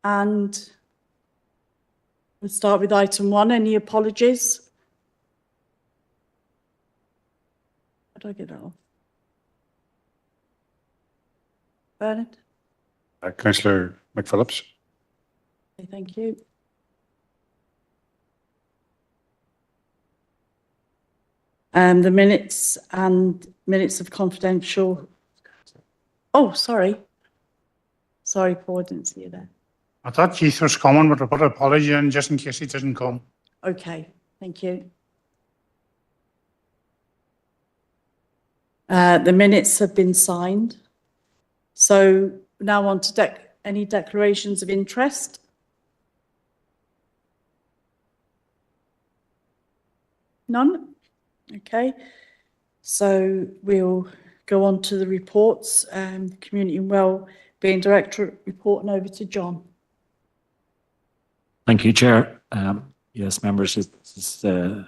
And we'll start with item 1. Any apologies? How do I get that off? Bernard? Councillor McPhillips. Okay, thank you. The minutes of confidential. Oh, sorry. Sorry, Paul, I didn't see you there. I thought Keith was coming, but I put an apology in just in case he didn't come. Okay, thank you. The minutes have been signed. So now on to any declarations of interest. None? Okay. So we'll go on to the reports. Community and Wellbeing Directorate report, and over to John. Thank you, Chair. Yes, members, it's the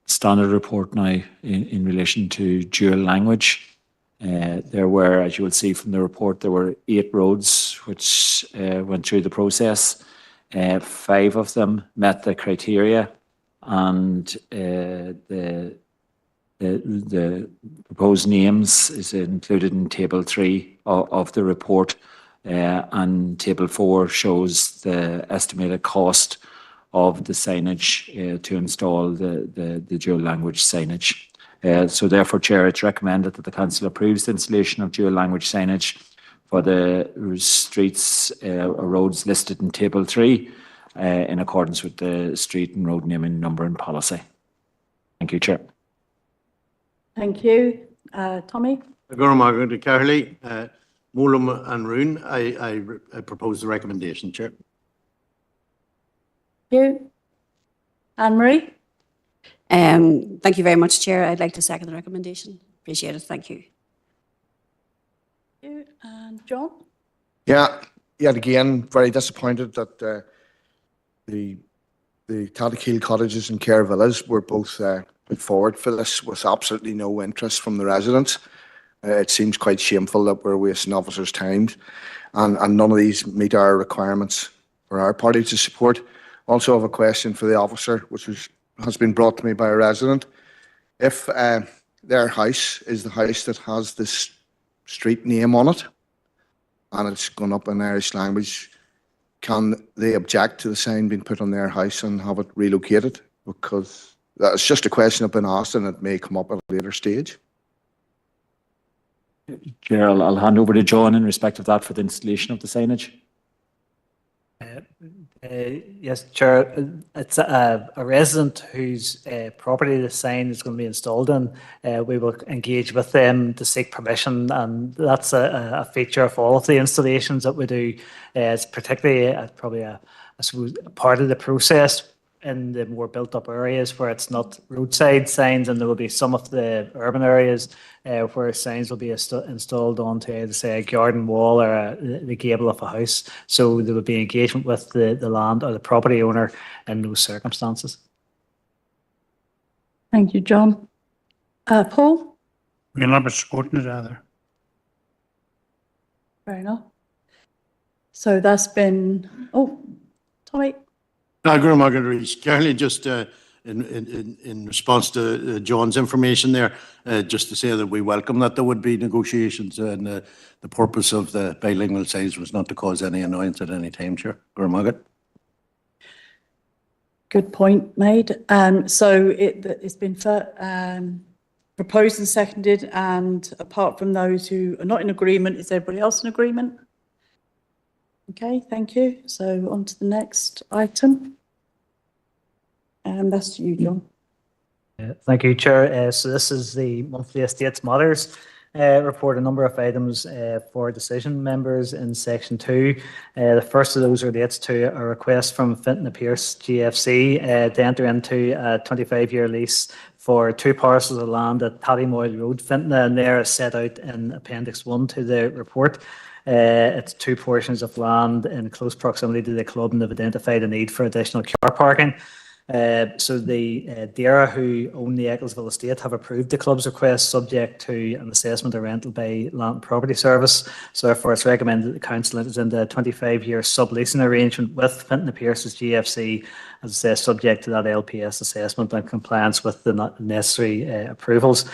standard report now in relation to dual language. There were, as you will see from the report, there were 8 roads which went through the process. 5 of them met the criteria, and the proposed names is included in Table 3 of the report. And Table 4 shows the estimated cost of the signage to install the dual language signage. So therefore, Chair, it's recommended that the Council approves the installation of dual language signage for the streets or roads listed in Table 3 in accordance with the street and road naming numbering policy. Thank you, Chair. Thank you. Tommy? Margaret Carley. Moolum and Roon, I propose the recommendation, Chair. Thank you. Anne-Marie? Thank you very much, Chair. I'd like to second the recommendation. Appreciate it. Thank you. Thank you. And John? Yeah, yet again, very disappointed that the Tatterkeel cottages and Care Villas were both put forward for this with absolutely no interest from the residents. It seems quite shameful that we're wasting officers' time, and none of these meet our requirements for our party to support. Also have a question for the officer, which has been brought to me by a resident. If their house is the house that has this street name on it, and it's gone up in Irish language, can they object to the sign being put on their house and have it relocated? Because that's just a question I've been asked, and it may come up at a later stage. Chair, I'll hand over to John in respect of that for the installation of the signage. Yes, Chair. It's a resident whose property the sign is going to be installed in. We will engage with them to seek permission, and that's a feature of all of the installations that we do. It's particularly probably I suppose, part of the process in the more built-up areas where it's not roadside signs, and there will be some of the urban areas where signs will be installed onto either, say, a garden wall or the gable of a house. So there will be engagement with the land or the property owner in those circumstances. Thank you, John. Paul? We'll not be supporting it either. Fair enough. So that's been... Oh, Tommy? Margaret Carley, just in response to John's information there, just to say that we welcome that there would be negotiations, and the purpose of the bilingual signs was not to cause any annoyance at any time, Chair. Margaret. Good point made. So it's been proposed and seconded, and apart from those who are not in agreement, is everybody else in agreement? Okay, thank you. So on to the next item. And that's to you, John. Thank you, Chair. So this is the monthly Estates Matters report, a number of items for decision members in section 2. The first of those relates to a request from Fintona Pierce GFC to enter into a 25-year lease for 2 parcels of land at Tattymoyle Road, Fintona, and they are set out in Appendix 1 to the report. It's 2 portions of land in close proximity to the club, and they've identified a need for additional car parking. So the DARA, who own the Ecclesville estate, have approved the club's request subject to an assessment of rental by Land and Property Service. So therefore, it's recommended that the council enters into a 25-year subleasing arrangement with Fintan Pierce's GFC, as I say, subject to that LPS assessment and compliance with the necessary approvals.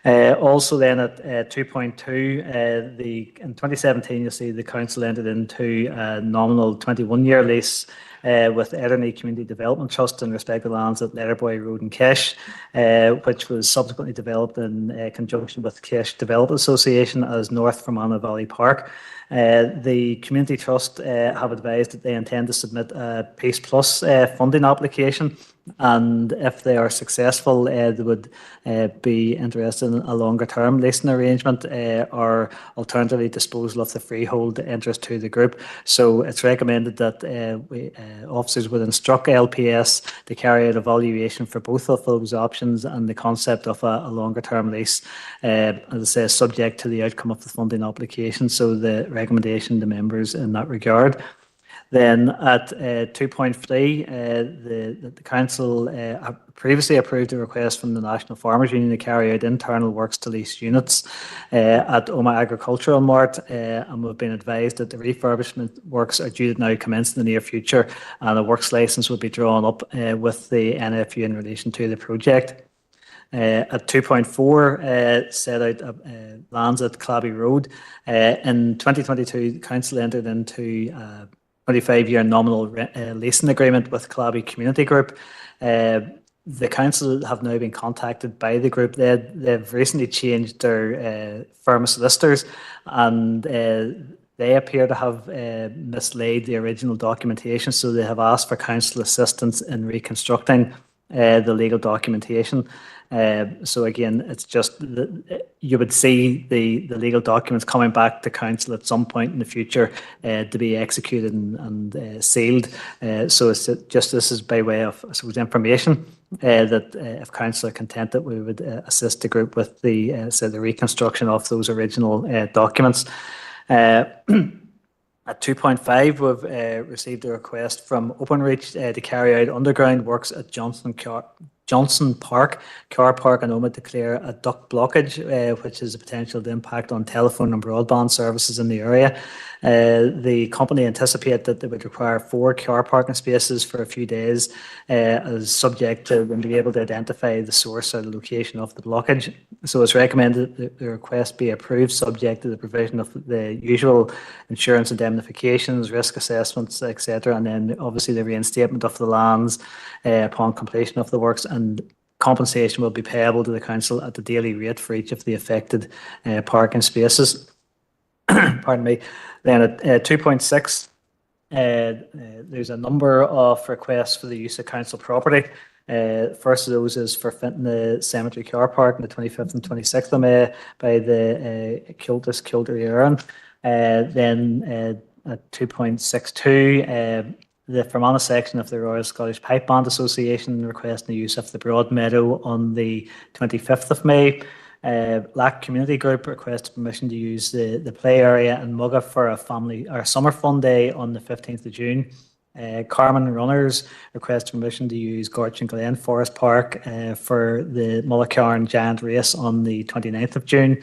Also then at 2.2, in 2017, you'll see the council entered into a nominal 21-year lease with Ederney Community Development Trust in respect of lands at Letterboy Road in Kesh, which was subsequently developed in conjunction with Kesh Development Association as North Fermanagh Valley Park. The Community Trust have advised that they intend to submit a Peace Plus funding application, and if they are successful, they would be interested in a longer term leasing arrangement or alternatively disposal of the freehold interest to the group. So it's recommended that officers would instruct LPS to carry out a valuation for both of those options and the concept of a longer term lease, as I say, subject to the outcome of the funding application. So the recommendation to members in that regard. Then at 2.3, the council previously approved a request from the National Farmers Union to carry out internal works to lease units at Omagh Agricultural Mart, and we've been advised that the refurbishment works are due to now commence in the near future, and a works licence will be drawn up with the NFU in relation to the project. At 2.4, set out lands at Clabby Road. In 2022, the council entered into 25-year nominal leasing agreement with Clabby Community Group. The council have now been contacted by the group. They've recently changed their firm of solicitors, and they appear to have mislaid the original documentation, so they have asked for council assistance in reconstructing the legal documentation. So again, it's just you would see the legal documents coming back to council at some point in the future to be executed and sealed. So it's just, this is by way of, I suppose, information that if council are content, that we would assist the group with the reconstruction of those original documents. At 2.5, we've received a request from Openreach to carry out underground works at Johnson Park, Car Park and Omagh to clear a duct blockage, which is a potential impact on telephone and broadband services in the area. The company anticipate that they would require 4 car parking spaces for a few days, as subject to them being able to identify the source or the location of the blockage. So it's recommended that the request be approved, subject to the provision of the usual insurance indemnifications, risk assessments, etc., and then obviously the reinstatement of the lands upon completion of the works, and compensation will be payable to the council at the daily rate for each of the affected parking spaces. Pardon me. Then at 2.6, there's a number of requests for the use of council property. First of those is for Fintan Cemetery Car Park on the 25th and 26th of May by the Kiltis Kildare Éireann. Then at 2.62, the Fermanagh section of the Royal Scottish Pipe Band Association requesting the use of the Broad Meadow on the 25th of May. Lack Community Group requested permission to use the play area in Muggah for a family or summer fun day on the 15th of June. Carmen Runners requested permission to use Gortin Glen Forest Park for the Mullacarn Giant Race on the 29th of June.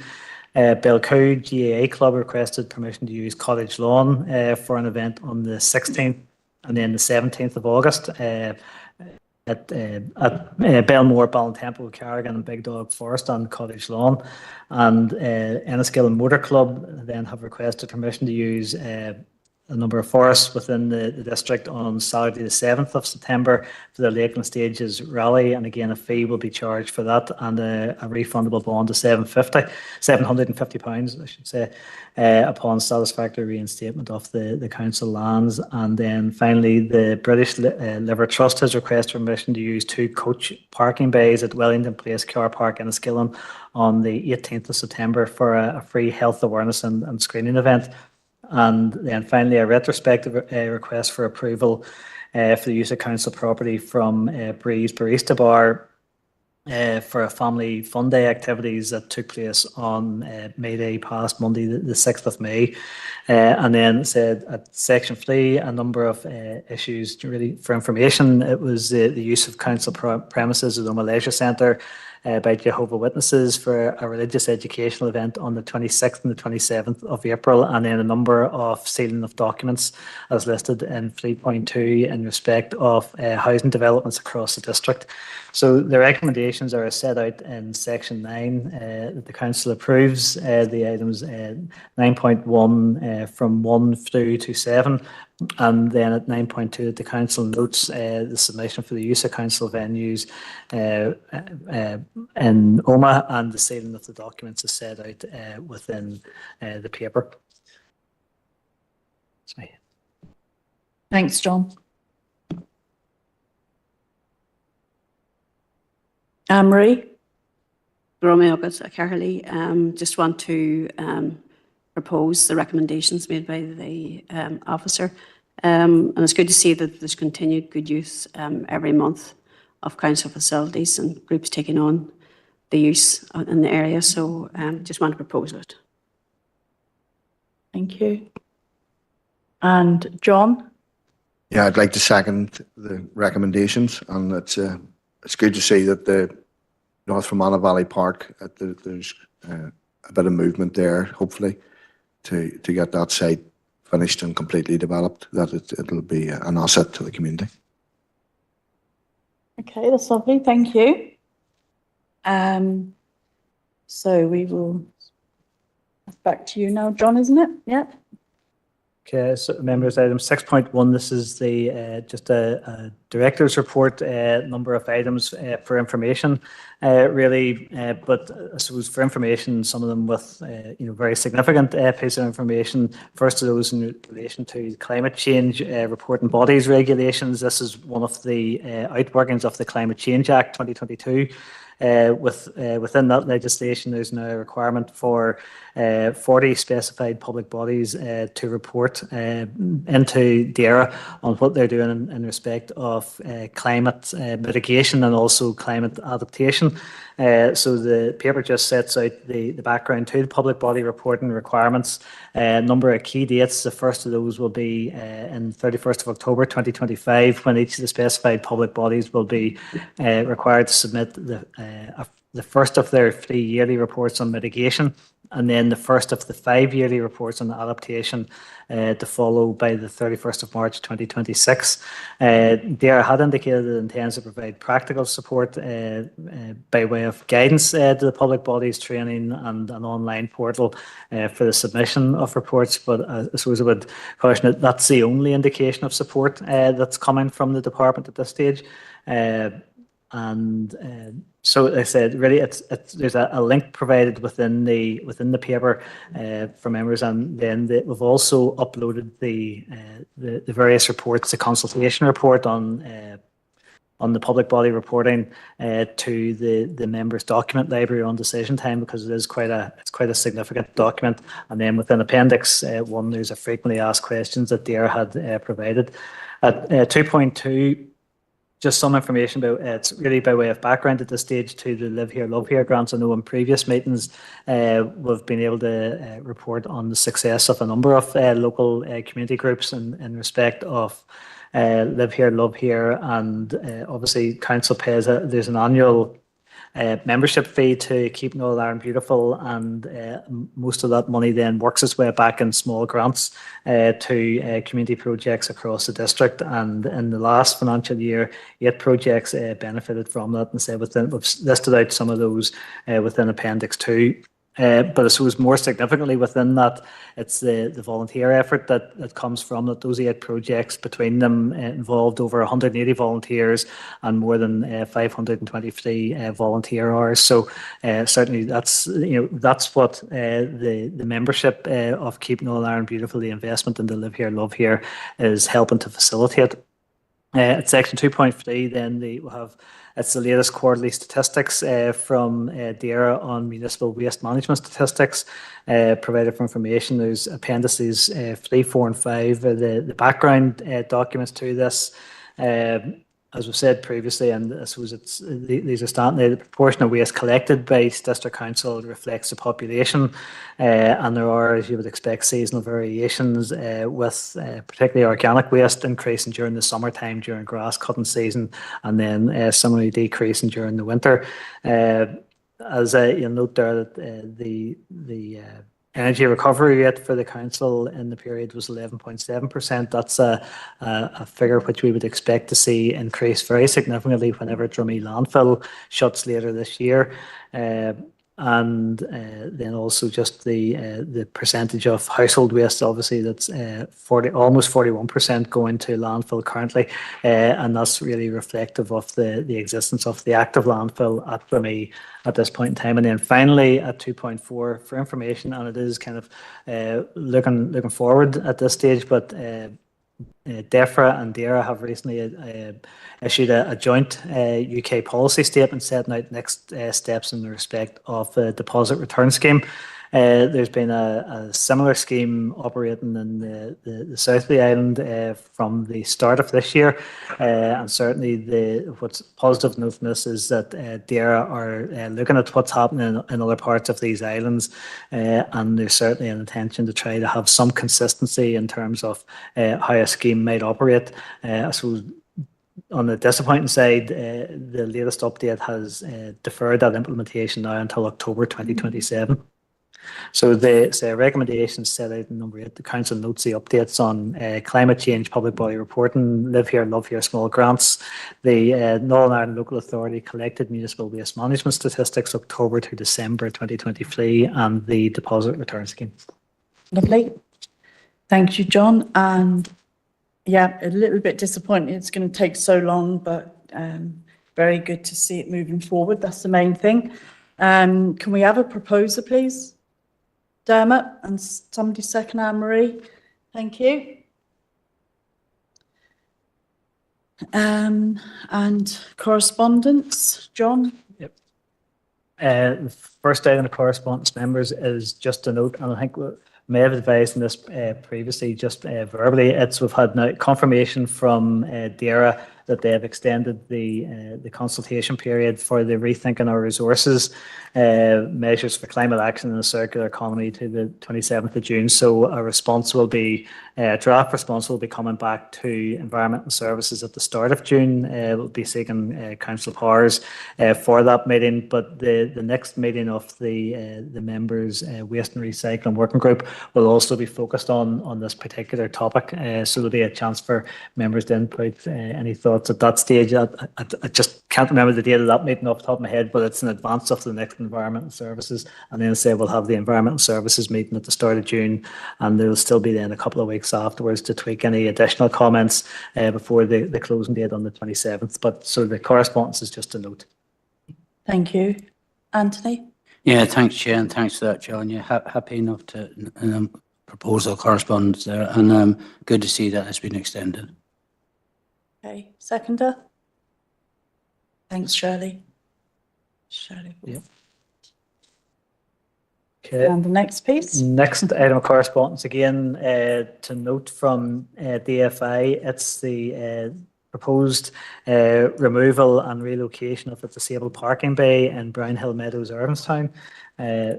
Belcoo GAA Club requested permission to use Cottage Lawn for an event on the 16th and then the 17th of August at Belmore, Ballintemple, Carrigan and Big Dog Forest on Cottage Lawn. And Enniskillen Motor Club then have requested permission to use a number of forests within the district on Saturday the 7th of September for the Lakeland Stages rally, and again a fee will be charged for that, and a refundable bond of £750 I should say, upon satisfactory reinstatement of the council lands. And then finally the British Liver Trust has requested permission to use 2 coach parking bays at Wellington Place Car Park in Enniskillen on the 18th of September for a free health awareness and screening event. And then finally, a retrospective request for approval for the use of council property from Breeze Barista Bar for a family fun day activities that took place on May Day past Monday, the 6th of May. And then said at section 3, a number of issues really for information. It was the use of council premises at the Leisure Centre by Jehovah Witnesses for a religious educational event on the 26th and the 27th of April, and then a number of sealing of documents as listed in 3.2 in respect of housing developments across the district. So the recommendations are set out in section 9 that the council approves the items 9.1 from 1 through to 7. And then at 9.2, the council notes the submission for the use of council venues in OMA, and the sealing of the documents is set out within the paper. Sorry. Thanks, John. Anne-Marie? Romeo Carley, just want to propose the recommendations made by the officer. And it's good to see that there's continued good use every month of council facilities and groups taking on the use in the area. So just want to propose it. Thank you. And John? Yeah, I'd like to second the recommendations, and it's good to see that the North Fermanagh Valley Park, there's a bit of movement there, hopefully, to get that site finished and completely developed, that it'll be an asset to the community. Okay, that's lovely. Thank you. So we will, back to you now, John, isn't it? Yeah. Okay, so members, item 6.1, this is the just a director's report, number of items for information, really, but I suppose for information, some of them with very significant piece of information. First of those in relation to climate change reporting bodies regulations. This is one of the outworkings of the Climate Change Act 2022. Within that legislation, there's now a requirement for 40 specified public bodies to report into DAERA on what they're doing in respect of climate mitigation and also climate adaptation. So the paper just sets out the background to the public body reporting requirements. A number of key dates. The first of those will be in 31st of October 2025, when each of the specified public bodies will be required to submit the first of their 3 yearly reports on mitigation, and then the first of the 5 yearly reports on adaptation to follow by the 31st of March 2026. DAERA had indicated it intends to provide practical support by way of guidance to the public bodies, training and an online portal for the submission of reports, but I suppose I would caution that that's the only indication of support that's coming from the department at this stage. So like I said, really, there's a link provided within the paper for members, and then we've also uploaded the various reports, the consultation report on the public body reporting to the members' document library on decision time, because it's quite a significant document. And then within Appendix 1, there's a frequently asked questions that DAERA had provided. At 2.2. Just some information about it's really by way of background at this stage to the Live Here, Love Here grants. I know in previous meetings we've been able to report on the success of a number of local community groups in respect of Live Here, Love Here, and obviously council pays there's an annual membership fee to Keep Northern Ireland Beautiful, and most of that money then works its way back in small grants to community projects across the district. And in the last financial year, 8 projects benefited from that, and we've listed out some of those within Appendix 2. But I suppose more significantly within that, it's the volunteer effort that comes from that. Those 8 projects between them involved over 180 volunteers and more than 523 volunteer hours. So certainly that's what the membership of Keep Northern Ireland Beautiful, the investment in the Live Here, Love Here, is helping to facilitate. At section 2.3, then we'll have. It's the latest quarterly statistics from DAERA on municipal waste management statistics provided for information. There's appendices 3, 4 and 5, the background documents to this. as we said previously, and I suppose these are starting, the proportion of waste collected by district council reflects the population, and there are, as you would expect, seasonal variations with particularly organic waste increasing during the summertime during grass cutting season, and then similarly decreasing during the winter. As you'll note there, that the energy recovery rate for the council in the period was 11.7%. That's a figure which we would expect to see increase very significantly whenever Drumee landfill shuts later this year. And then also just the percentage of household waste, obviously that's almost 41% going to landfill currently, and that's really reflective of the existence of the active landfill at Drumee at this point in time. And then finally at 2.4 for information, and it is kind of looking forward at this stage, but DEFRA and DAERA have recently issued a joint UK policy statement setting out next steps in the respect of the deposit return scheme. There's been a similar scheme operating in the south of the island from the start of this year, and certainly what's positive note from this is that DAERA are looking at what's happening in other parts of these islands, and there's certainly an intention to try to have some consistency in terms of how a scheme might operate. I suppose on the disappointing side, the latest update has deferred that implementation now until October 2027. So the recommendations set out in number 8, the council notes the updates on climate change, public body reporting, Live Here, Love Here small grants, the Northern Ireland Local Authority collected municipal waste management statistics October to December 2023, and the deposit return scheme. Lovely. Thank you, John. And yeah, a little bit disappointing it's going to take so long, but very good to see it moving forward. That's the main thing. Can we have a proposer, please? Dermot, and somebody second, Anne-Marie. Thank you. And correspondence, John? Yep. The first item of correspondence, members, is just a note, and I think we may have advised on this previously, just verbally. We've had now confirmation from DAERA that they have extended the consultation period for the Rethinking Our Resources measures for climate action and the circular economy to the 27th of June. So a response will be, draft response will be coming back to Environment and Services at the start of June. We'll be seeking council powers for that meeting, but the next meeting of the members' waste and recycling working group will also be focused on this particular topic. So there'll be a chance for members to input any thoughts at that stage. I just can't remember the date of that meeting off the top of my head, but it's in advance of the next Environment and Services. And then say we'll have the Environment and Services meeting at the start of June, and there will still be then a couple of weeks afterwards to tweak any additional comments before the closing date on the 27th. But so the correspondence is just a note. Thank you. Anthony? Yeah, thanks, Chair, and thanks for that, John. Yeah, happy enough to proposal correspondence there, and good to see that it's been extended. Okay, seconder? Thanks, Shirley. Shirley. Yep. Okay. And the next piece? Next item of correspondence, again, to note from DFI, it's the proposed removal and relocation of the disabled parking bay in Brownhill Meadows, Irvinstown.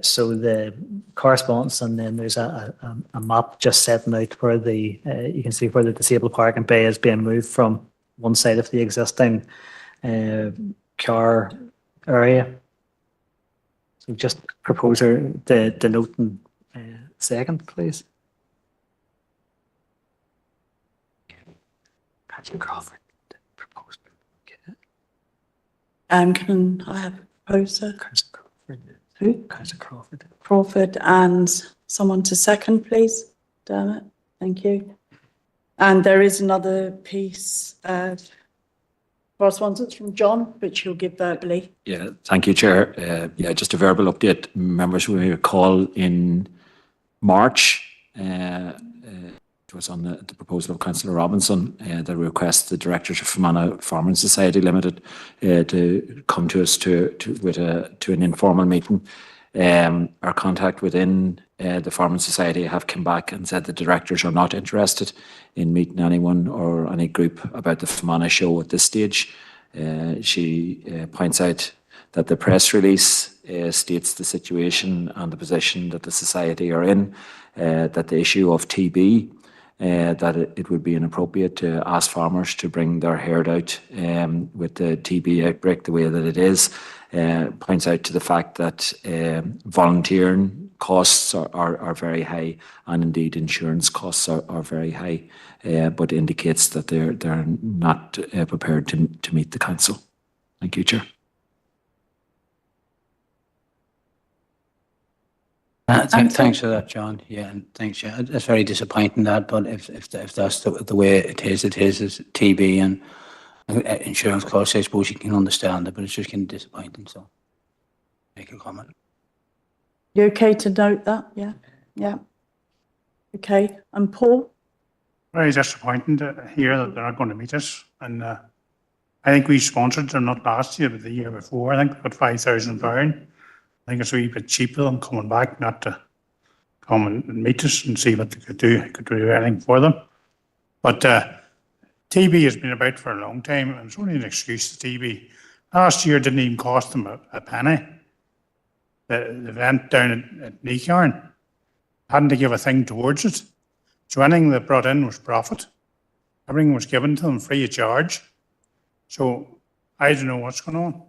So the correspondence, and then there's a map just setting out where you can see where the disabled parking bay is being moved from one side of the existing car area. So just proposer the note in second, please. Councillor Crawford proposed. Okay. Can I have a proposer? Councillor Crawford. Who? Councillor Crawford. Crawford, and someone to second, please. Dermot, thank you. And there is another piece of correspondence from John, which you'll give verbally. Yeah, thank you, Chair. Yeah, just a verbal update. Members will recall in March, it was on the proposal of Councillor Robinson, that request the Directorship of Fermanagh Farming Society Limited to come to us to an informal meeting Our contact within the Farming Society have come back and said the directors are not interested in meeting anyone or any group about the Fermanagh show at this stage. She points out that the press release states the situation and the position that the Society are in, that the issue of TB, that it would be inappropriate to ask farmers to bring their herd out with the TB outbreak the way that it is. Points out to the fact that volunteering costs are very high, and indeed insurance costs are very high, but indicates that they're not prepared to meet the council. Thank you, Chair. Thanks for that, John. Yeah, and thanks. Yeah, it's very disappointing that, but if that's the way it is TB and insurance costs. I suppose you can understand it, but it's just kind of disappointing. So, make a comment. You okay to note that? Yeah, yeah. Okay, and Paul? Very disappointing to hear that they're not going to meet us. And I think we sponsored them not last year, but the year before. I think they got £5,000. I think it's a wee bit cheaper than coming back, not to come and meet us and see what they could do. Could do anything for them. But TB has been about for a long time, and it's only an excuse to TB. Last year didn't even cost them a penny. The event down at Neacarn hadn't to give a thing towards it. So anything they brought in was profit. Everything was given to them free of charge. So I don't know what's going on.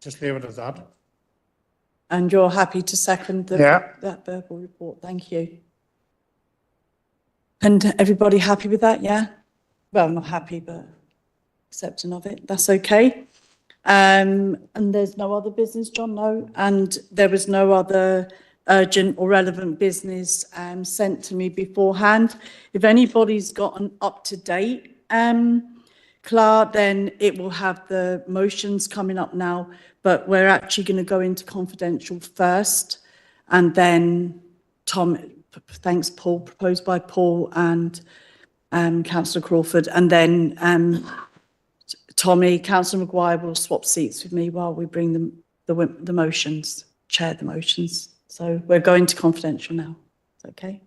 Just leave it at that. And you're happy to second that verbal report? Thank you. And everybody happy with that? Yeah? Well, not happy, but accepting of it. That's okay. And there's no other business, John? No? And there was no other urgent or relevant business sent to me beforehand. If anybody's got an up-to-date Clara, then it will have the motions coming up now, but we're actually going to go into confidential first, and then Tom, thanks Paul, proposed by Paul and Councillor Crawford, and then Tommy, Councillor Maguire will swap seats with me while we bring the motions, chair the motions. So we're going to confidential now. Okay.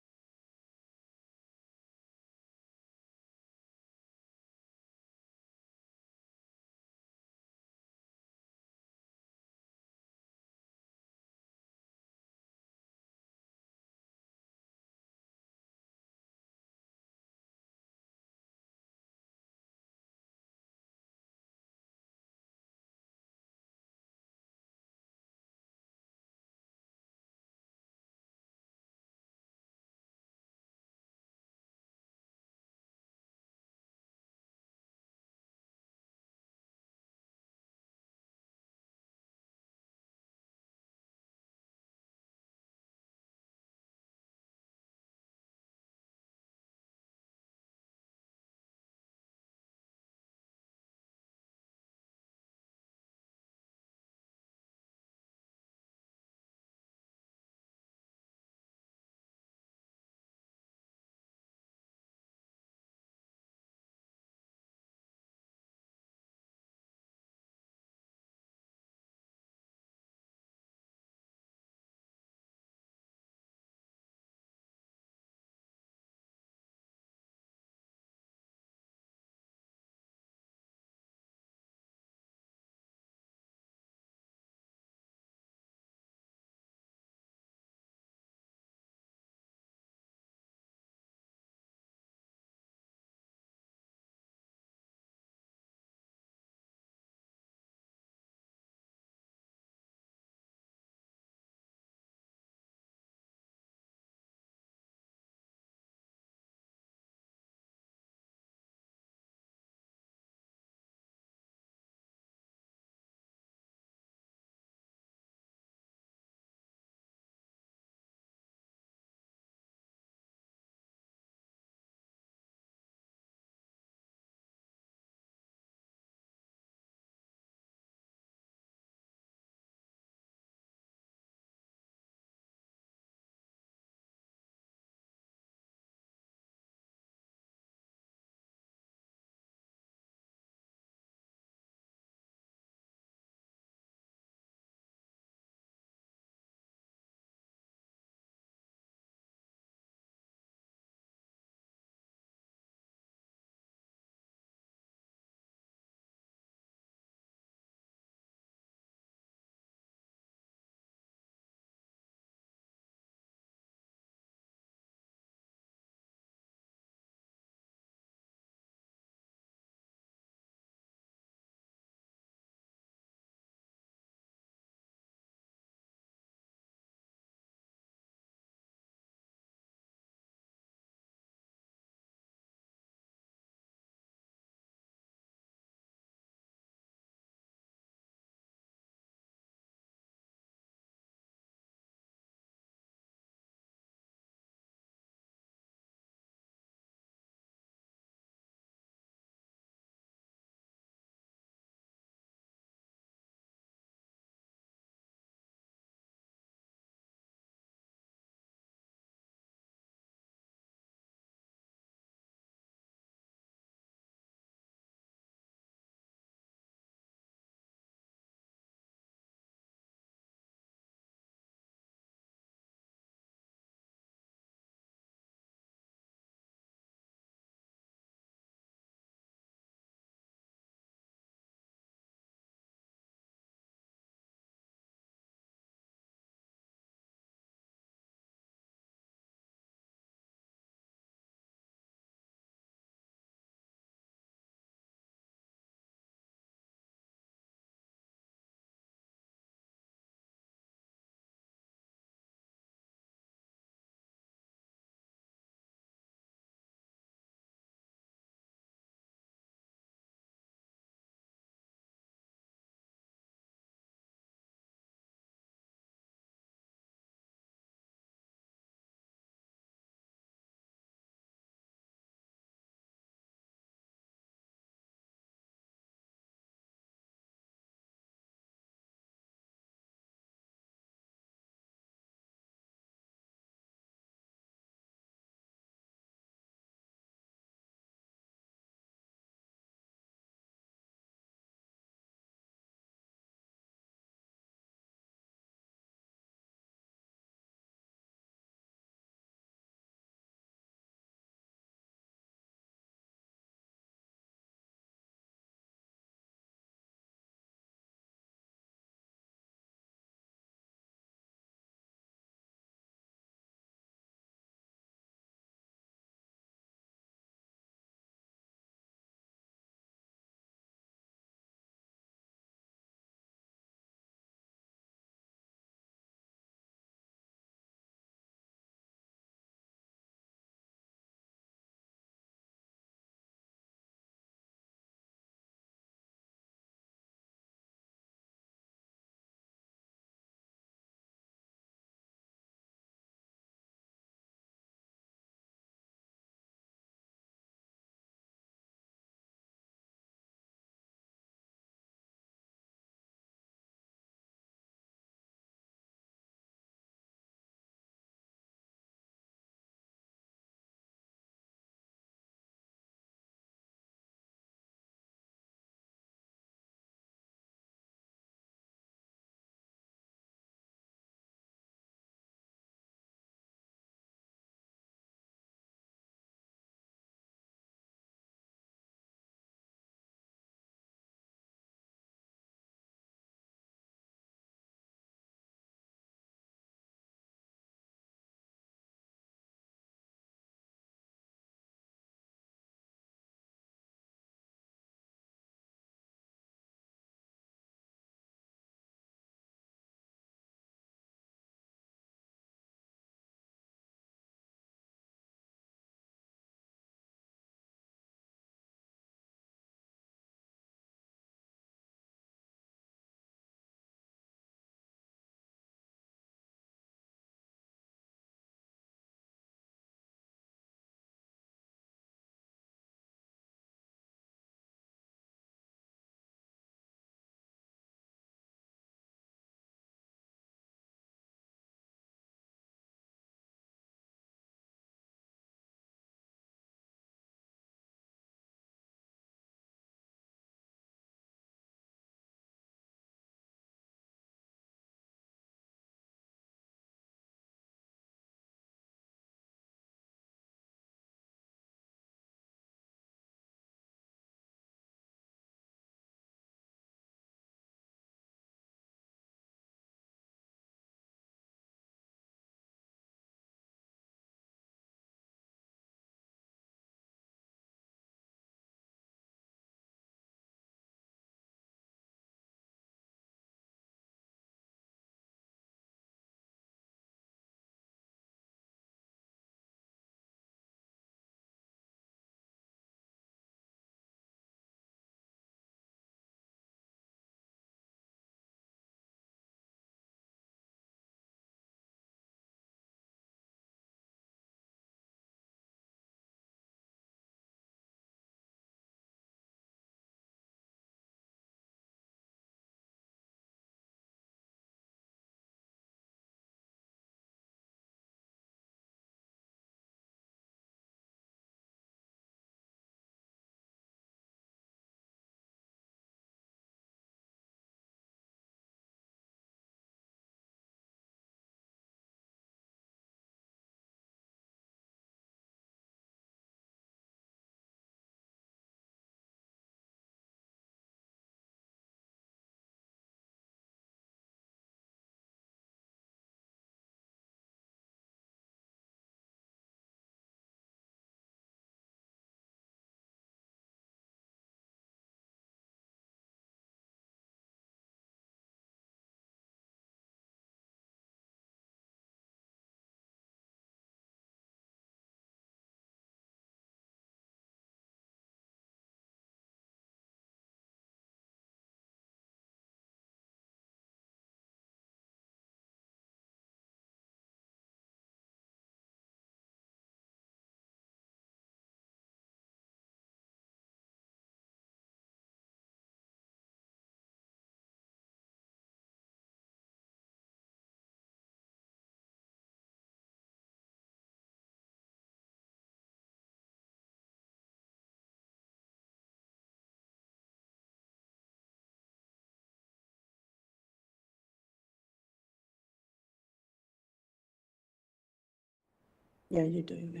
Yeah, you do. Yeah.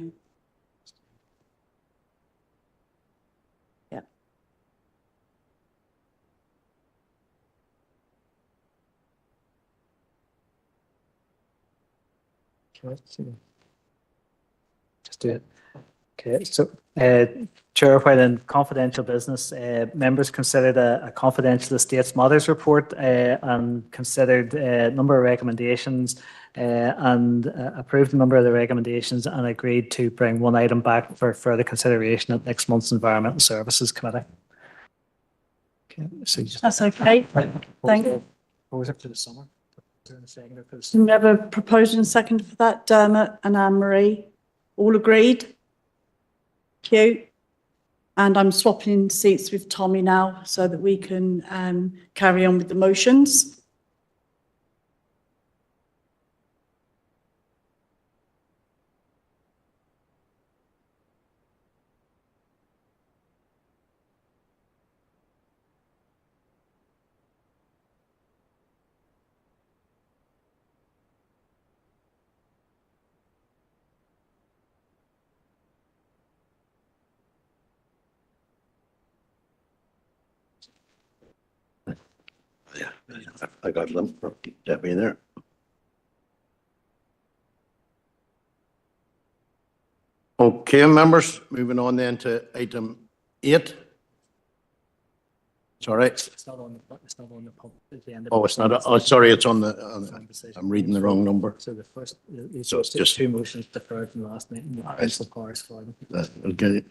Yeah. Okay, so just do it. Okay, so, Chair, while in confidential business, members considered a confidential estates matters report and considered a number of recommendations and approved a number of the recommendations and agreed to bring one item back for further consideration at next month's Environmental Services Committee. Okay, so you just That's okay. Thank you. propose it for the summer. Is there a second for the So we have a proposal and second for that, Dermot and Anne-Marie. All agreed? Thank you. And I'm swapping seats with Tommy now so that we can carry on with the motions. Yeah, I got them. Debbie there. Okay, members, moving on then to item 8. It's all right. It's not on the at the end of Oh, it's not, oh, sorry, it's on the, I'm reading the wrong number. So the first, So it's just- two motions deferred from last meeting. Councillor Powers for them. Okay.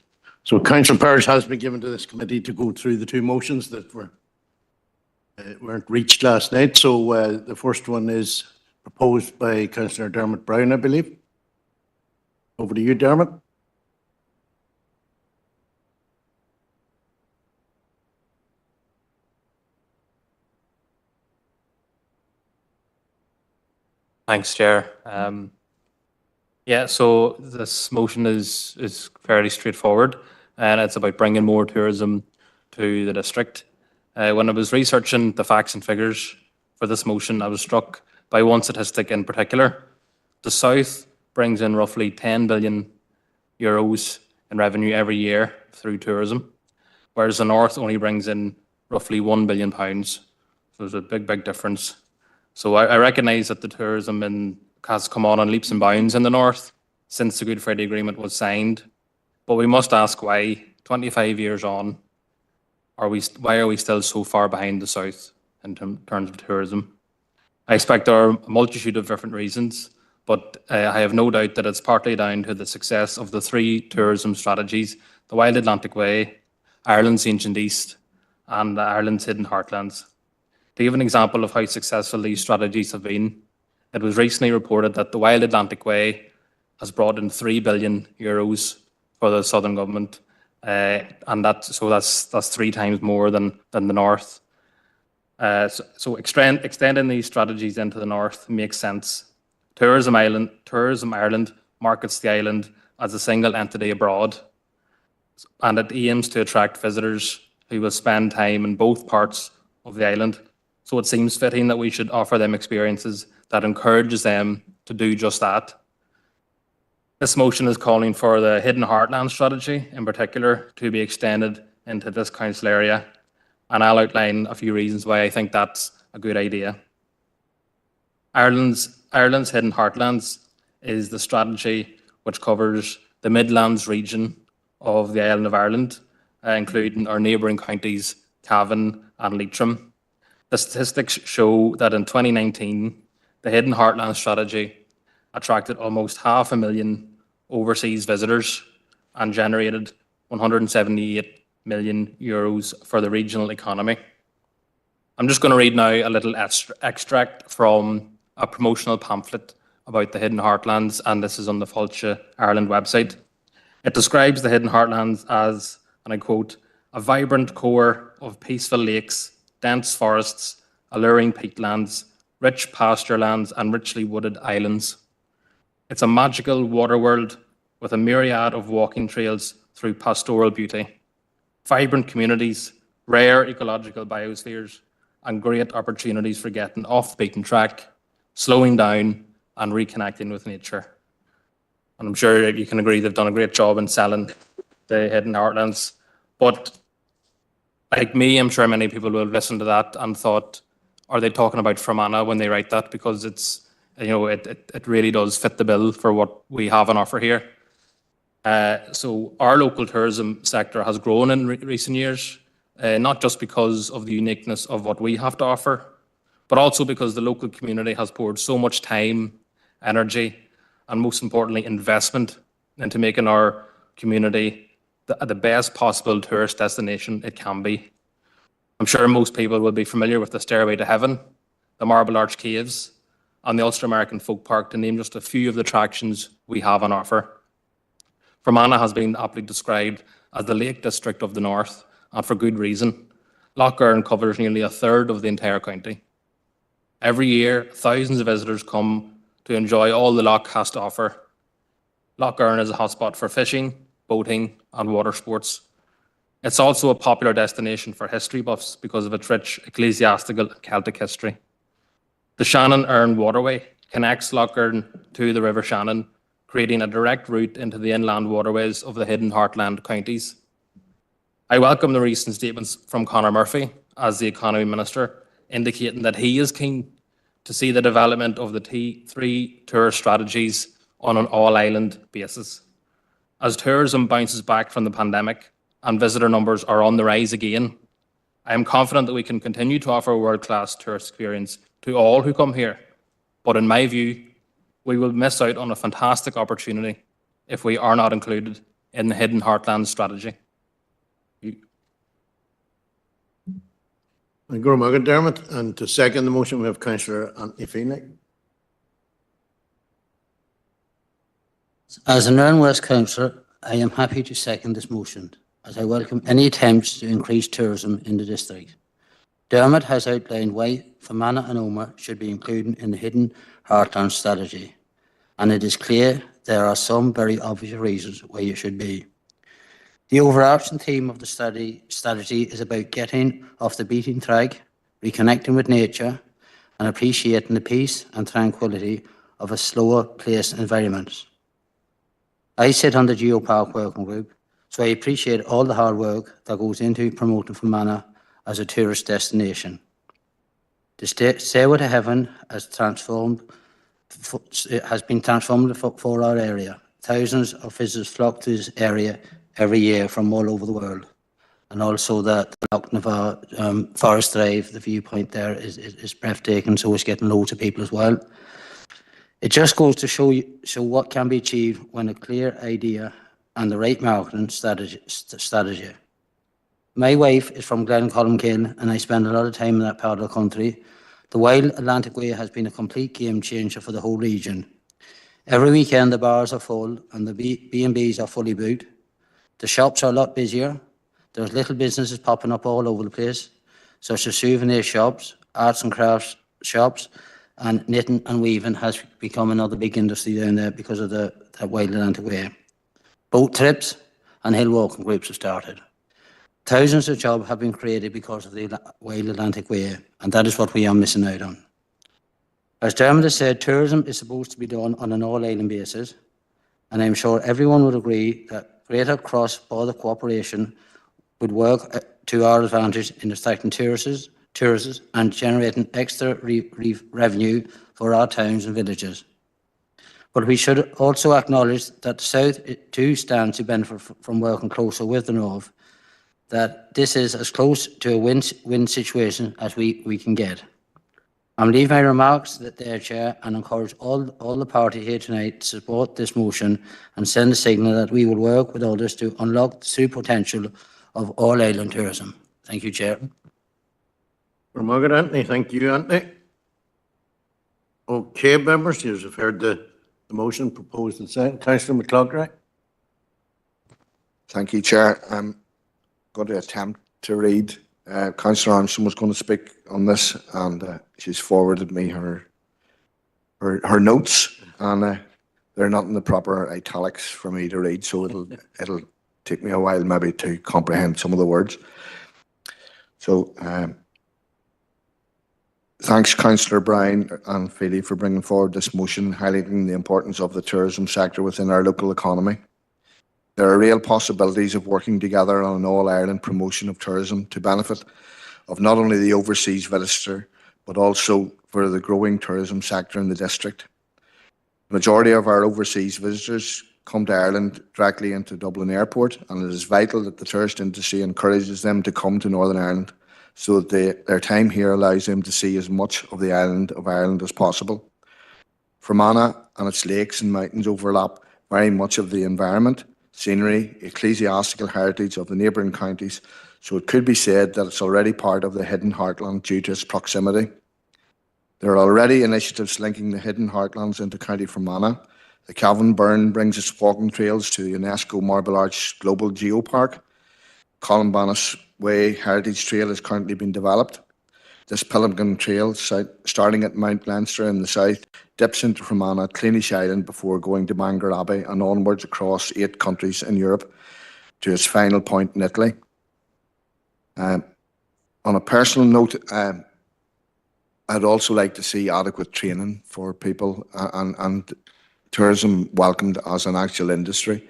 So Councillor Parish has been given to this committee to go through the two motions that weren't reached last night. So the first one is proposed by Councillor Dermot Brown, I believe. Over to you, Dermot. Thanks, Chair. Yeah, so this motion is fairly straightforward, and it's about bringing more tourism to the district. When I was researching the facts and figures for this motion, I was struck by one statistic in particular. The South brings in roughly 10 billion euros in revenue every year through tourism, whereas the North only brings in roughly £1 billion. So there's a big difference. So I recognise that the tourism has come on leaps and bounds in the North since the Good Friday Agreement was signed. But we must ask why, 25 years on, why are we still so far behind the South in terms of tourism? I expect there are a multitude of different reasons, but I have no doubt that it's partly down to the success of the 3 tourism strategies: the Wild Atlantic Way, Ireland's Ancient East, and Ireland's Hidden Heartlands. To give an example of how successful these strategies have been, it was recently reported that the Wild Atlantic Way has brought in €3 billion for the Southern government, and that's 3 times more than the North. So extending these strategies into the North makes sense. Tourism Ireland markets the island as a single entity abroad, and it aims to attract visitors who will spend time in both parts of the island. So it seems fitting that we should offer them experiences that encourages them to do just that. This motion is calling for the Hidden Heartland strategy in particular to be extended into this council area, and I'll outline a few reasons why I think that's a good idea. Ireland's Hidden Heartlands is the strategy which covers the Midlands region of the island of Ireland, including our neighbouring counties Cavan and Leitrim. The statistics show that in 2019, the Hidden Heartland strategy attracted almost 500,000 overseas visitors and generated €178 million for the regional economy. I'm just going to read now a little extract from a promotional pamphlet about the Hidden Heartlands, and this is on the Fáilte Ireland website. It describes the Hidden Heartlands as, and I quote, a vibrant core of peaceful lakes, dense forests, alluring peatlands, rich pasture lands, and richly wooded islands. It's a magical water world with a myriad of walking trails through pastoral beauty, vibrant communities, rare ecological biospheres, and great opportunities for getting off the beaten track, slowing down, and reconnecting with nature. And I'm sure you can agree they've done a great job in selling the Hidden Heartlands. But like me, I'm sure many people will have listened to that and thought, are they talking about Fermanagh when they write that? Because it's, you know, it really does fit the bill for what we have on offer here. So our local tourism sector has grown in recent years, not just because of the uniqueness of what we have to offer, but also because the local community has poured so much time, energy, and most importantly, investment into making our community the best possible tourist destination it can be. I'm sure most people will be familiar with the Stairway to Heaven, the Marble Arch Caves, and the Ulster American Folk Park, to name just a few of the attractions we have on offer. Fermanagh has been aptly described as the Lake District of the North, and for good reason. Lough Erne covers nearly a third of the entire county. Every year, thousands of visitors come to enjoy all the loch has to offer. Lough Erne is a hotspot for fishing, boating, and water sports. It's also a popular destination for history buffs because of its rich ecclesiastical and Celtic history. The Shannon-Erne Waterway connects Lough Erne to the River Shannon, creating a direct route into the inland waterways of the Hidden Heartland counties. I welcome the recent statements from Conor Murphy as the Economy Minister, indicating that he is keen to see the development of the T3 tourist strategies on an all-island basis. As tourism bounces back from the pandemic and visitor numbers are on the rise again, I am confident that we can continue to offer a world-class tourist experience to all who come here. But in my view, we will miss out on a fantastic opportunity if we are not included in the Hidden Heartlands strategy. Thank you, Morgan Dermot. And to second the motion, we have Councillor Anthony Feeney. As an Erne West councillor, I am happy to second this motion, as I welcome any attempts to increase tourism in the district. Dermot has outlined why Fermanagh and Omagh should be included in the Hidden Heartland strategy, and it is clear there are some very obvious reasons why it should be. The overarching theme of the strategy is about getting off the beaten track, reconnecting with nature, and appreciating the peace and tranquility of a slower place environment. I sit on the Geopark Working Group, so I appreciate all the hard work that goes into promoting Fermanagh as a tourist destination. The Stairway to Heaven has been transformed for our area. Thousands of visitors flock to this area every year from all over the world. And also the Loch Navar Forest Drive, the viewpoint there is breathtaking, so it's getting loads of people as well. It just goes to show what can be achieved when a clear idea and the right marketing strategy. My wife is from Glencolmcille, and I spend a lot of time in that part of the country. The Wild Atlantic Way has been a complete game changer for the whole region. Every weekend the bars are full and the B&Bs are fully booked. The shops are a lot busier. There's little businesses popping up all over the place, such as souvenir shops, arts and crafts shops, and knitting and weaving has become another big industry down there because of that Wild Atlantic Way. Boat trips and hill walking groups have started. Thousands of jobs have been created because of the Wild Atlantic Way, and that is what we are missing out on. As Dermot has said, tourism is supposed to be done on an all-island basis, and I'm sure everyone would agree that greater cross-border cooperation would work to our advantage in attracting tourists and generating extra revenue for our towns and villages. But we should also acknowledge that the South too stands to benefit from working closer with the North, that this is as close to a win-win situation as we can get. I'm leaving my remarks there, Chair, and encourage all the party here tonight to support this motion and send a signal that we will work with others to unlock the true potential of all-island tourism. Thank you, Chair. Margaret Anthony, thank you, Anthony. Okay, members, you have heard the motion proposed and seconded. Councillor McClough. Thank you, Chair. I'm going to attempt to read. Councillor Armstrong was going to speak on this, and she's forwarded me her notes, and they're not in the proper italics for me to read, so it'll take me a while maybe to comprehend some of the words. So thanks Councillor Bryan and Feely for bringing forward this motion, highlighting the importance of the tourism sector within our local economy. There are real possibilities of working together on an all-Ireland promotion of tourism to benefit of not only the overseas visitor, but also for the growing tourism sector in the district. The majority of our overseas visitors come to Ireland directly into Dublin Airport, and it is vital that the tourist industry encourages them to come to Northern Ireland so that their time here allows them to see as much of the island of Ireland as possible. Fermanagh and its lakes and mountains overlap very much of the environment, scenery, ecclesiastical heritage of the neighbouring counties, so it could be said that it's already part of the hidden heartland due to its proximity. There are already initiatives linking the hidden heartlands into County Fermanagh. The Calvin Burn brings its walking trails to the UNESCO Marble Arch Global Geopark. Columbanus Way Heritage Trail is currently being developed. This pilgrim trail, starting at Mount Leinster in the south, dips into Fermanagh, Cleanish Island before going to Bangor Abbey and onwards across 8 countries in Europe to its final point in Italy. On a personal note, I'd also like to see adequate training for people and tourism welcomed as an actual industry.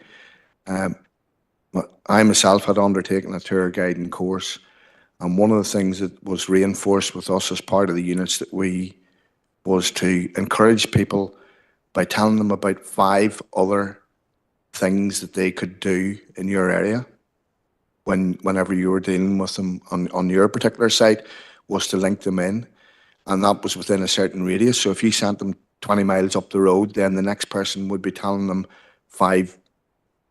I myself had undertaken a tour guiding course, and one of the things that was reinforced with us as part of the units that we was to encourage people by telling them about 5 other things that they could do in your area whenever you were dealing with them on your particular site, was to link them in, and that was within a certain radius. So if you sent them 20 miles up the road, then the next person would be telling them 5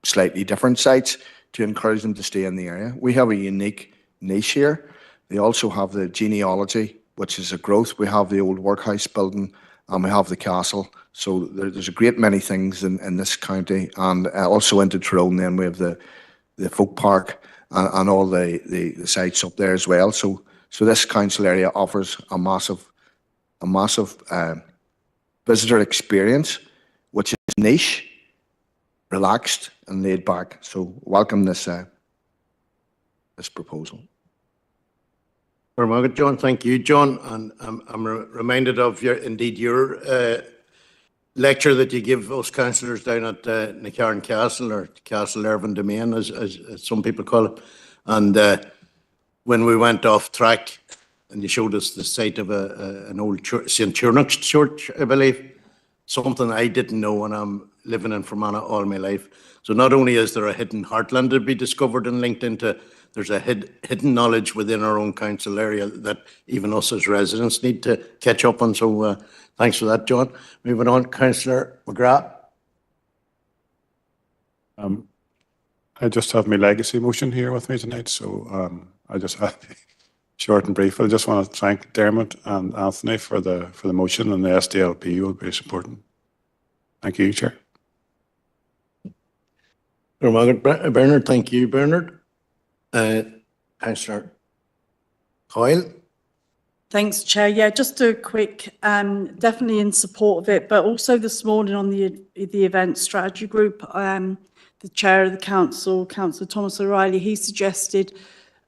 slightly different sites to encourage them to stay in the area. We have a unique niche here. They also have the genealogy, which is a growth. We have the old workhouse building, and we have the castle. So there's a great many things in this county, and also into Tyrone. Then we have the folk park and all the sites up there as well. So this council area offers a massive visitor experience, which is niche, relaxed, and laid back. So welcome this proposal. Very good, John. Thank you, John. And I'm reminded of your lecture that you give us councillors down at Nacarn Castle, or Castle Irvine Domain, as some people call it. And when we went off track, and you showed us the site of an old church, St. Turnach's Church, I believe, something I didn't know when I'm living in Fermanagh all my life. So not only is there a hidden heartland to be discovered and linked into, there's a hidden knowledge within our own council area that even us as residents need to catch up on. So thanks for that, John. Moving on, Councillor McGrath. I just have my legacy motion here with me tonight, so I just have short and brief. I just want to thank Dermot and Anthony for the motion, and the SDLP will be supporting. Thank you, Chair. Bernard, thank you, Bernard. Councillor Coyle. Thanks, Chair. Yeah, just a quick, definitely in support of it, but also this morning on the event strategy group, the chair of the council, Councillor Thomas O'Reilly, he suggested,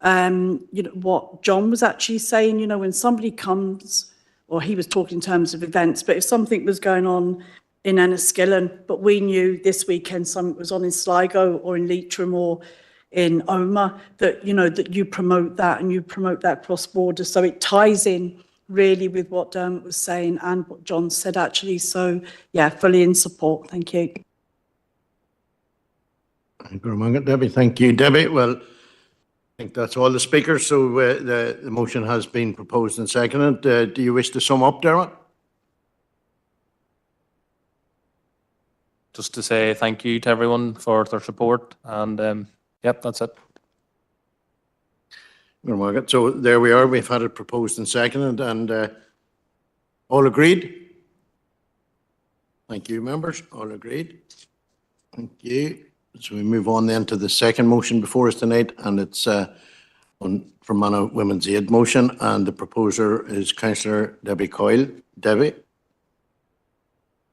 what John was actually saying, when somebody comes, or he was talking in terms of events, but if something was going on in Enniskillen, but we knew this weekend something was on in Sligo or in Leitrim or in Omagh, that, that you promote that and you promote that cross-border. So it ties in really with what Dermot was saying and what John said, actually. So, yeah, fully in support. Thank you. Debbie, thank you, Debbie. Well, I think that's all the speakers. So the motion has been proposed and seconded. Do you wish to sum up, Dermot? Just to say thank you to everyone for their support, and yep, that's it. So there we are. We've had it proposed and seconded, and all agreed? Thank you, members. All agreed. Thank you. So we move on then to the second motion before us tonight, and it's on Fermanagh Women's Aid motion, and the proposer is Councillor Debbie Coyle. Debbie?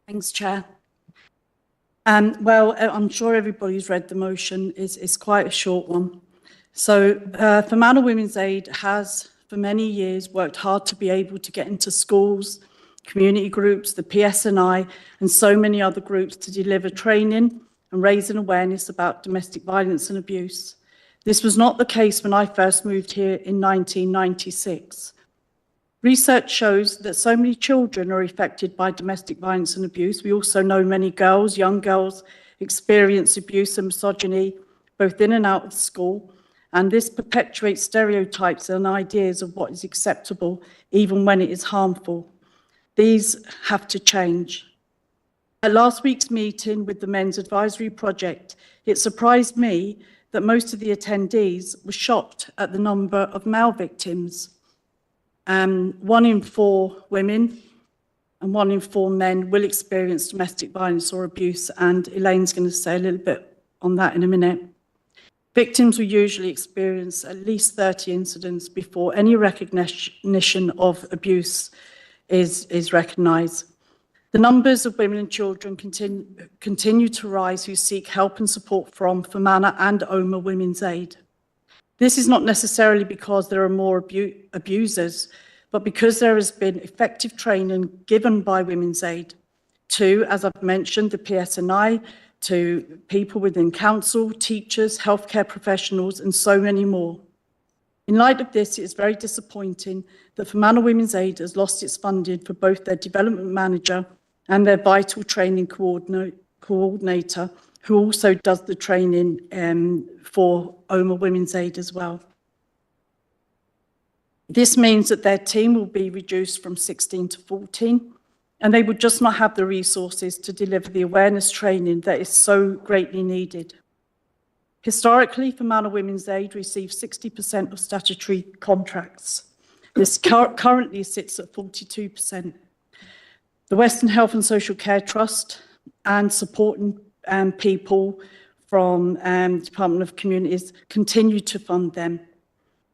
Thanks, Chair. Well, I'm sure everybody's read the motion. It's quite a short one. So Fermanagh Women's Aid has, for many years, worked hard to be able to get into schools, community groups, the PSNI, and so many other groups to deliver training and raise an awareness about domestic violence and abuse. This was not the case when I first moved here in 1996. Research shows that so many children are affected by domestic violence and abuse. We also know many girls, young girls, experience abuse and misogyny, both in and out of school, and this perpetuates stereotypes and ideas of what is acceptable, even when it is harmful. These have to change. At last week's meeting with the Men's Advisory Project, it surprised me that most of the attendees were shocked at the number of male victims. 1 in 4 women and 1 in 4 men will experience domestic violence or abuse, and Elaine's going to say a little bit on that in a minute. Victims will usually experience at least 30 incidents before any recognition of abuse is recognised. The numbers of women and children continue to rise who seek help and support from Fermanagh and Omagh Women's Aid. This is not necessarily because there are more abusers, but because there has been effective training given by Women's Aid to, as I've mentioned, the PSNI, to people within council, teachers, healthcare professionals, and so many more. In light of this, it is very disappointing that Fermanagh Women's Aid has lost its funding for both their development manager and their vital training coordinator, who also does the training for Omagh Women's Aid as well. This means that their team will be reduced from 16 to 14, and they would just not have the resources to deliver the awareness training that is so greatly needed. Historically, Fermanagh Women's Aid receives 60% of statutory contracts. This currently sits at 42%. The Western Health and Social Care Trust and supporting people from the Department of Communities continue to fund them.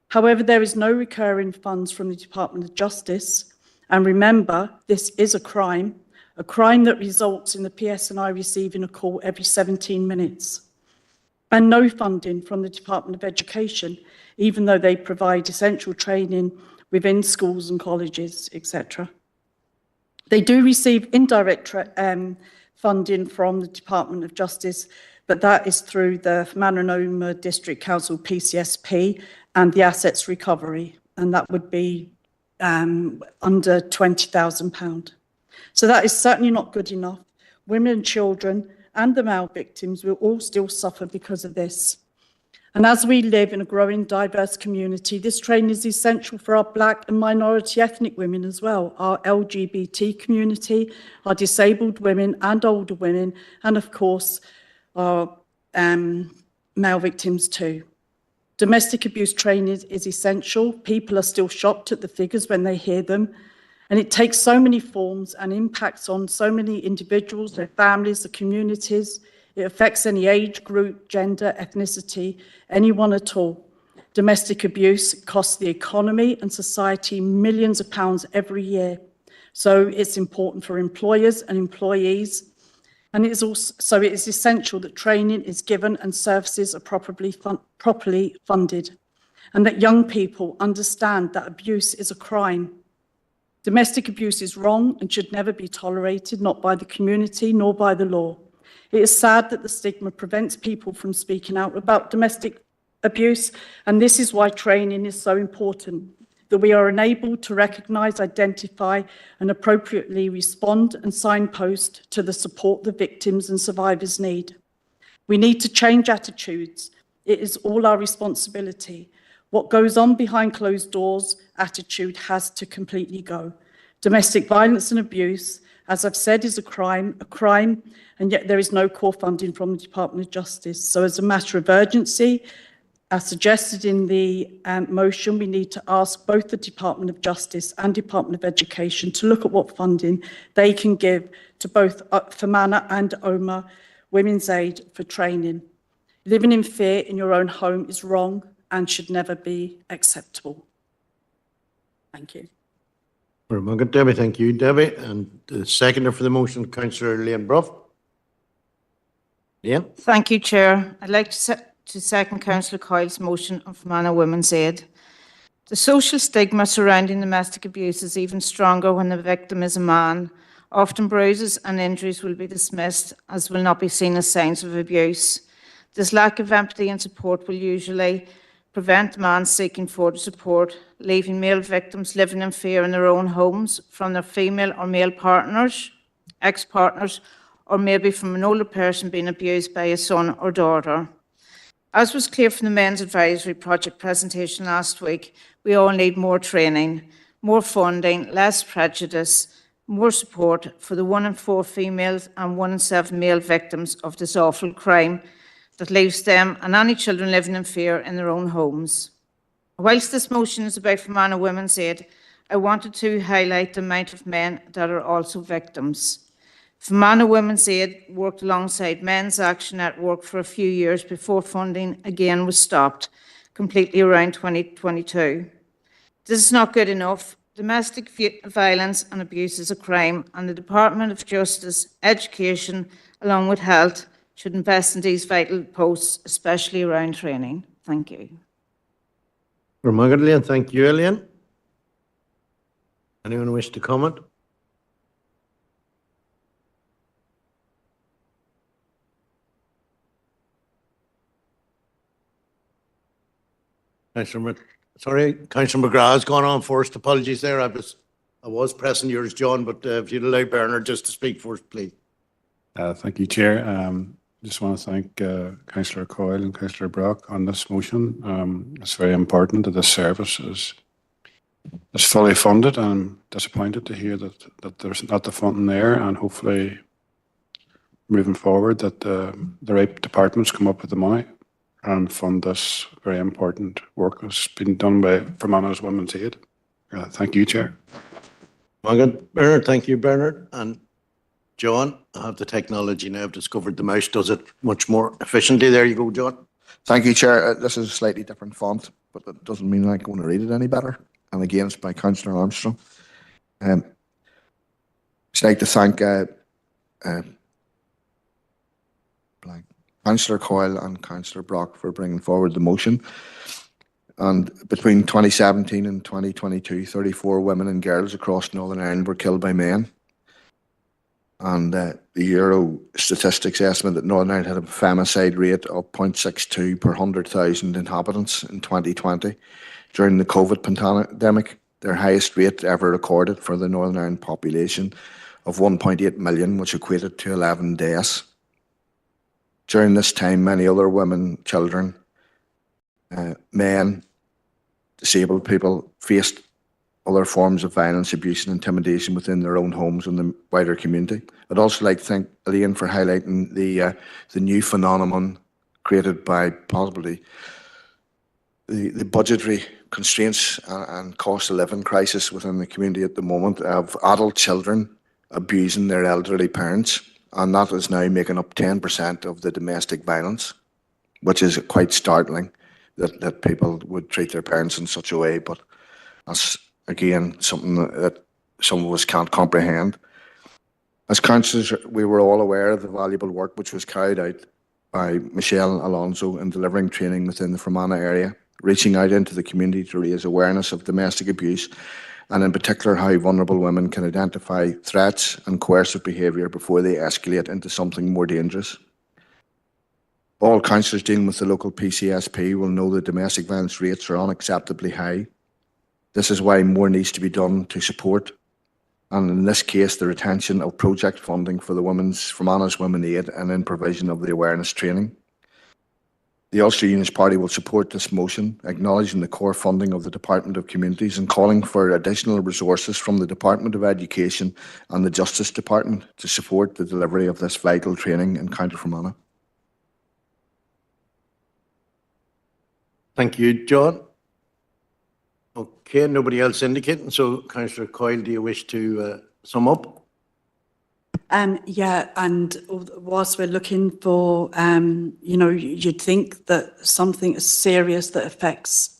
However, there is no recurring funds from the Department of Justice. And remember, this is a crime that results in the PSNI receiving a call every 17 minutes. And no funding from the Department of Education, even though they provide essential training within schools and colleges, etc. They do receive indirect funding from the Department of Justice, but that is through the Fermanagh and Omagh District Council PCSP and the Assets Recovery, and that would be under £20,000. So that is certainly not good enough. Women and children and the male victims will all still suffer because of this. And as we live in a growing diverse community, this training is essential for our Black and minority ethnic women as well, our LGBT community, our disabled women and older women, and of course, our male victims too. Domestic abuse training is essential. People are still shocked at the figures when they hear them. And it takes so many forms and impacts on so many individuals, their families, the communities. It affects any age group, gender, ethnicity, anyone at all. Domestic abuse costs the economy and society millions of pounds every year. So it's important for employers and employees. And it is also, it is essential that training is given and services are properly funded, and that young people understand that abuse is a crime. Domestic abuse is wrong and should never be tolerated, not by the community nor by the law. It is sad that the stigma prevents people from speaking out about domestic abuse, and this is why training is so important, that we are enabled to recognise, identify and appropriately respond and signpost to the support the victims and survivors need. We need to change attitudes. It is all our responsibility. What goes on behind closed doors attitude has to completely go. Domestic violence and abuse, as I've said, is a crime, and yet there is no core funding from the Department of Justice. So as a matter of urgency, as suggested in the motion, we need to ask both the Department of Justice and Department of Education to look at what funding they can give to both Fermanagh and Omagh Women's Aid for training. Living in fear in your own home is wrong and should never be acceptable. Thank you. Very good, Debbie. Thank you, Debbie. And the seconder for the motion, Councillor Liam Bruff. Liam? Thank you, Chair. I'd like to second Councillor Coyle's motion on Fermanagh Women's Aid. The social stigma surrounding domestic abuse is even stronger when the victim is a man. Often bruises and injuries will be dismissed as will not be seen as signs of abuse. This lack of empathy and support will usually prevent men seeking further support, leaving male victims living in fear in their own homes from their female or male partners, ex-partners, or maybe from an older person being abused by a son or daughter. As was clear from the Men's Advisory Project presentation last week, we all need more training, more funding, less prejudice, more support for the 1 in 4 females and 1 in 7 male victims of this awful crime that leaves them and any children living in fear in their own homes. Whilst this motion is about Fermanagh Women's Aid, I wanted to highlight the amount of men that are also victims. Fermanagh Women's Aid worked alongside Men's Action Network for a few years before funding again was stopped completely around 2022. This is not good enough. Domestic violence and abuse is a crime, and the Department of Justice, Education, along with Health, should invest in these vital posts, especially around training. Thank you. And thank you, Elaine. Anyone wish to comment? Councillor McGrath has gone on first. Apologies there. I was pressing yours, John, but if you'd allow Bernard just to speak first, please. Thank you, Chair. Just want to thank Councillor Coyle and Councillor Brock on this motion. It's very important that this service is fully funded, and I'm disappointed to hear that there's not the funding there, and hopefully moving forward that the right departments come up with the money and fund this very important work that's been done by Fermanagh Women's Aid. Thank you, Chair. Bernard, thank you, Bernard. And John, I have the technology now. I've discovered the mouse does it much more efficiently. There you go, John. Thank you, Chair. This is a slightly different font, but that doesn't mean I'm going to read it any better. And again, it's by Councillor Armstrong. I'd like to thank Councillor Coyle and Councillor Brock for bringing forward the motion. And between 2017 and 2022, 34 women and girls across Northern Ireland were killed by men. And the Euro statistics estimate that Northern Ireland had a femicide rate of 0.62 per 100,000 inhabitants in 2020. During the COVID pandemic, their highest rate ever recorded for the Northern Ireland population of 1.8 million, which equated to 11 deaths. During this time, many other women, children, men, disabled people faced other forms of violence, abuse and intimidation within their own homes and the wider community. I'd also like to thank Elaine for highlighting the new phenomenon created by possibly the budgetary constraints and cost of living crisis within the community at the moment of adult children abusing their elderly parents. And that is now making up 10% of the domestic violence, which is quite startling that people would treat their parents in such a way. But that's, again, something that some of us can't comprehend. As councillors, we were all aware of the valuable work which was carried out by Michelle Alonso in delivering training within the Fermanagh area, reaching out into the community to raise awareness of domestic abuse, and in particular how vulnerable women can identify threats and coercive behaviour before they escalate into something more dangerous. All councillors dealing with the local PCSP will know that domestic violence rates are unacceptably high. This is why more needs to be done to support, and in this case, the retention of project funding for the Fermanagh Women's Aid and in provision of the awareness training. The Ulster Unionist Party will support this motion, acknowledging the core funding of the Department of Communities and calling for additional resources from the Department of Education and the Justice Department to support the delivery of this vital training in County Fermanagh. Thank you, John. Okay, nobody else indicating. So, Councillor Coyle, do you wish to sum up? Yeah, and whilst we're looking for, you'd think that something as serious that affects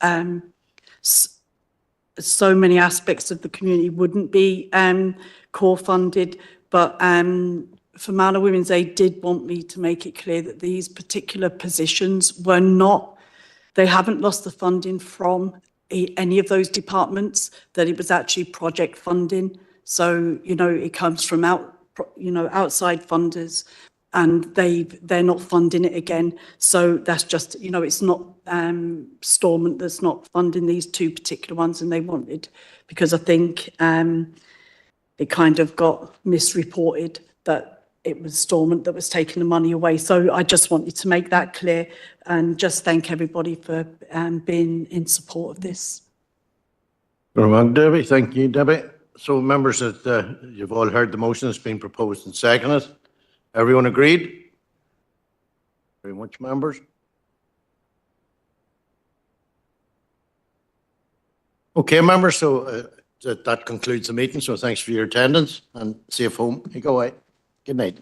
so many aspects of the community wouldn't be core funded, but Fermanagh Women's Aid did want me to make it clear that these particular positions were not, they haven't lost the funding from any of those departments, that it was actually project funding. So, you know, it comes from outside funders, and they're not funding it again. So that's just, you know, it's not Stormont that's not funding these two particular ones, and they wanted, because I think it kind of got misreported that it was Stormont that was taking the money away. So I just wanted to make that clear and just thank everybody for being in support of this. Debbie, thank you, Debbie. So members, that you've all heard the motion that's been proposed and seconded. Everyone agreed? Very much, members. Okay, members, so that concludes the meeting. So thanks for your attendance and safe home. You go away. Good night.